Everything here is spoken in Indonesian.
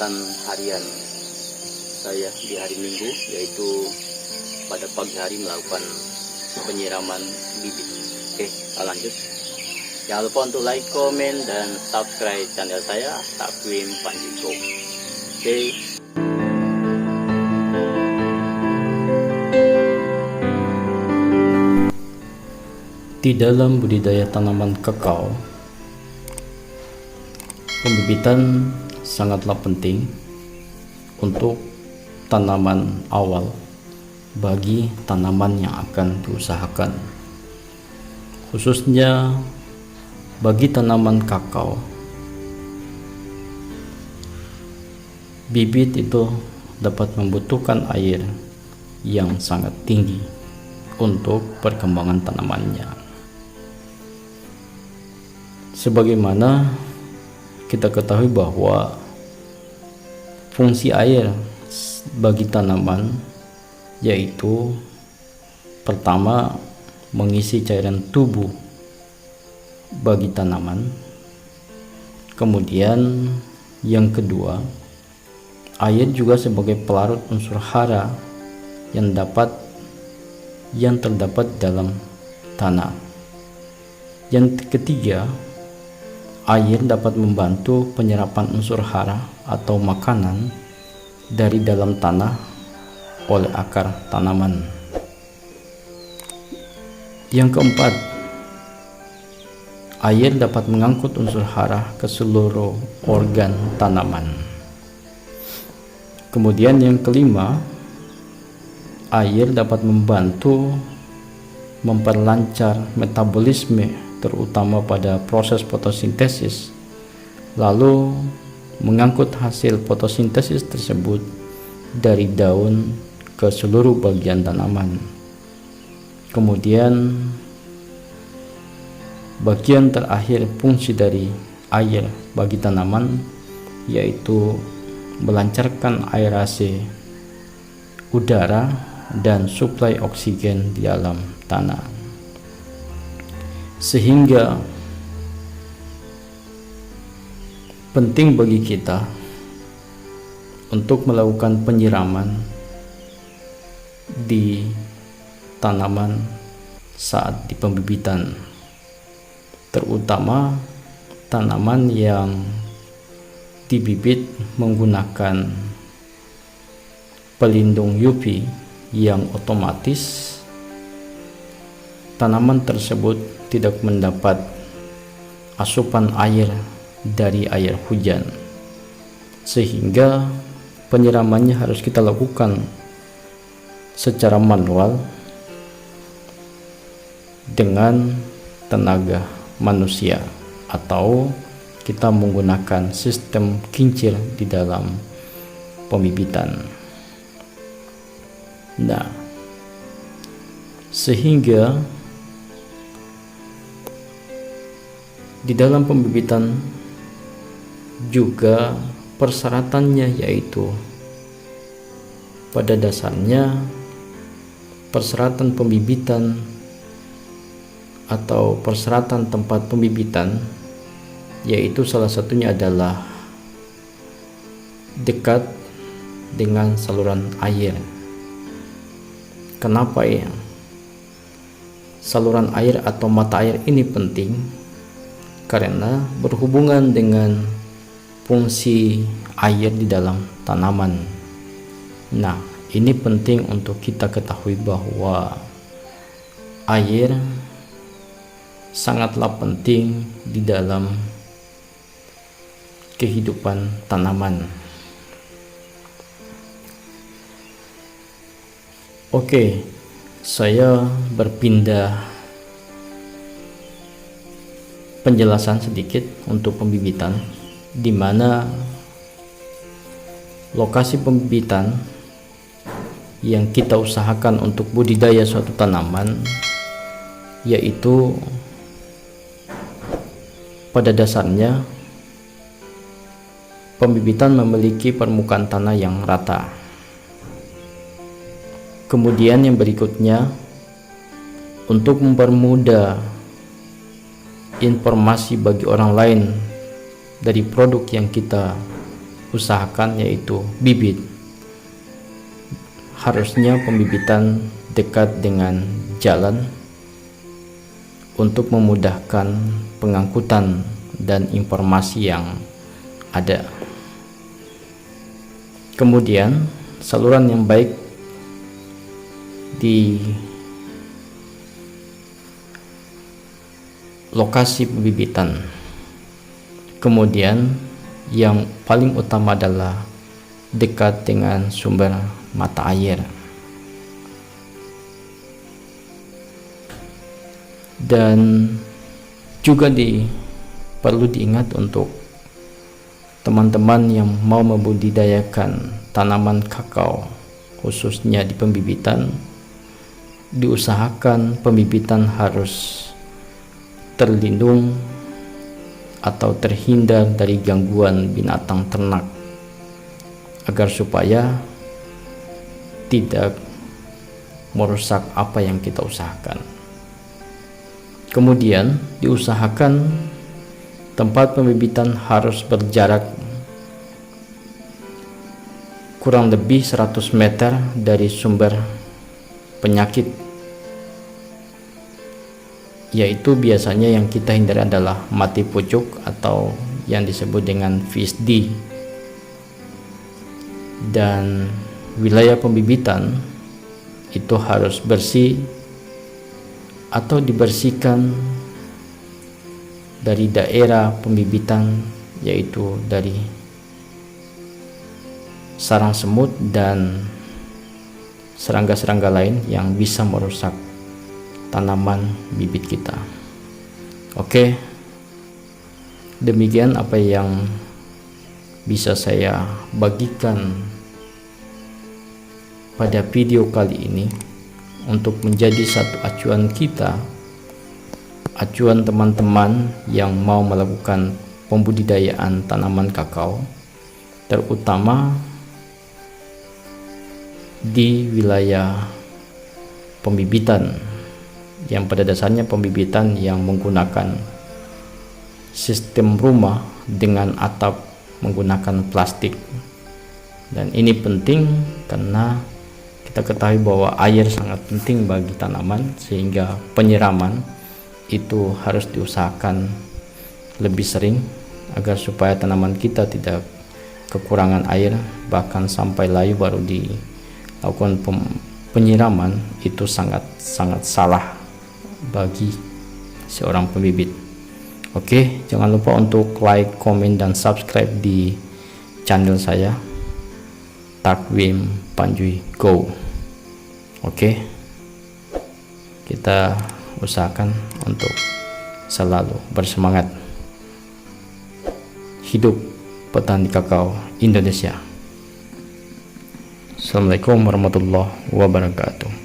kegiatan harian saya di hari Minggu, yaitu pada pagi hari melakukan penyiraman bibit. Oke, kita lanjut. Jangan lupa untuk like, komen, dan subscribe channel saya, Takwim Panjiko. Oke. Di dalam budidaya tanaman kakao, pembibitan sangatlah penting untuk tanaman awal bagi tanaman yang akan diusahakan, khususnya bagi tanaman kakao. Bibit itu dapat membutuhkan air yang sangat tinggi untuk perkembangan tanamannya. Sebagaimana kita ketahui bahwa fungsi air bagi tanaman yaitu pertama, mengisi cairan tubuh bagi tanaman. Kemudian yang kedua, air juga sebagai pelarut unsur hara yang terdapat dalam tanah. Yang ketiga, air dapat membantu penyerapan unsur hara atau makanan dari dalam tanah oleh akar tanaman. Yang keempat, air dapat mengangkut unsur hara ke seluruh organ tanaman. Kemudian yang kelima, air dapat membantu memperlancar metabolisme terutama pada proses fotosintesis, lalu mengangkut hasil fotosintesis tersebut dari daun ke seluruh bagian tanaman. Kemudian bagian terakhir fungsi dari air bagi tanaman yaitu melancarkan aerasi udara dan suplai oksigen di dalam tanah, sehingga penting bagi kita untuk melakukan penyiraman di tanaman saat di pembibitan, terutama tanaman yang dibibit menggunakan pelindung UV yang otomatis tanaman tersebut tidak mendapat asupan air dari air hujan, sehingga penyiramannya harus kita lakukan secara manual dengan tenaga manusia, atau kita menggunakan sistem kincir di dalam pembibitan. Nah, sehingga di dalam pembibitan juga persyaratannya yaitu pada dasarnya persyaratan pembibitan atau persyaratan tempat pembibitan yaitu salah satunya adalah dekat dengan saluran air. Kenapa ya? Saluran air atau mata air ini penting karena berhubungan dengan fungsi air di dalam tanaman. Nah, ini penting untuk kita ketahui bahwa air sangatlah penting di dalam kehidupan tanaman. Oke, saya berpindah penjelasan sedikit untuk pembibitan, di mana lokasi pembibitan yang kita usahakan untuk budidaya suatu tanaman yaitu pada dasarnya pembibitan memiliki permukaan tanah yang rata. Kemudian yang berikutnya, untuk mempermudah informasi bagi orang lain dari produk yang kita usahakan yaitu bibit. Harusnya pembibitan dekat dengan jalan untuk memudahkan pengangkutan dan informasi yang ada. Kemudian saluran yang baik di lokasi pembibitan. Kemudian yang paling utama adalah dekat dengan sumber mata air. Dan juga perlu diingat untuk teman-teman yang mau membudidayakan tanaman kakao, khususnya di pembibitan, diusahakan pembibitan harus terlindung atau terhindar dari gangguan binatang ternak, agar supaya tidak merusak apa yang kita usahakan. Kemudian diusahakan tempat pembibitan harus berjarak kurang lebih 100 meter dari sumber penyakit, yaitu biasanya yang kita hindari adalah mati pucuk atau yang disebut dengan VSD. Dan wilayah pembibitan itu harus bersih atau dibersihkan dari daerah pembibitan, yaitu dari sarang semut dan serangga-serangga lain yang bisa merusak tanaman bibit kita. Oke, demikian apa yang bisa saya bagikan pada video kali ini untuk menjadi satu acuan kita, acuan teman-teman yang mau melakukan pembudidayaan tanaman kakao, terutama di wilayah pembibitan, yang pada dasarnya pembibitan yang menggunakan sistem rumah dengan atap menggunakan plastik. Dan ini penting karena kita ketahui bahwa air sangat penting bagi tanaman, sehingga penyiraman itu harus diusahakan lebih sering agar supaya tanaman kita tidak kekurangan air, bahkan sampai layu baru dilakukan penyiraman. Itu sangat salah bagi seorang pembibit. Oke, jangan lupa untuk like, komen, dan subscribe di channel saya, Takwim Panjui Go. Oke, kita usahakan untuk selalu bersemangat. Hidup petani kakao Indonesia. Assalamualaikum warahmatullahi wabarakatuh.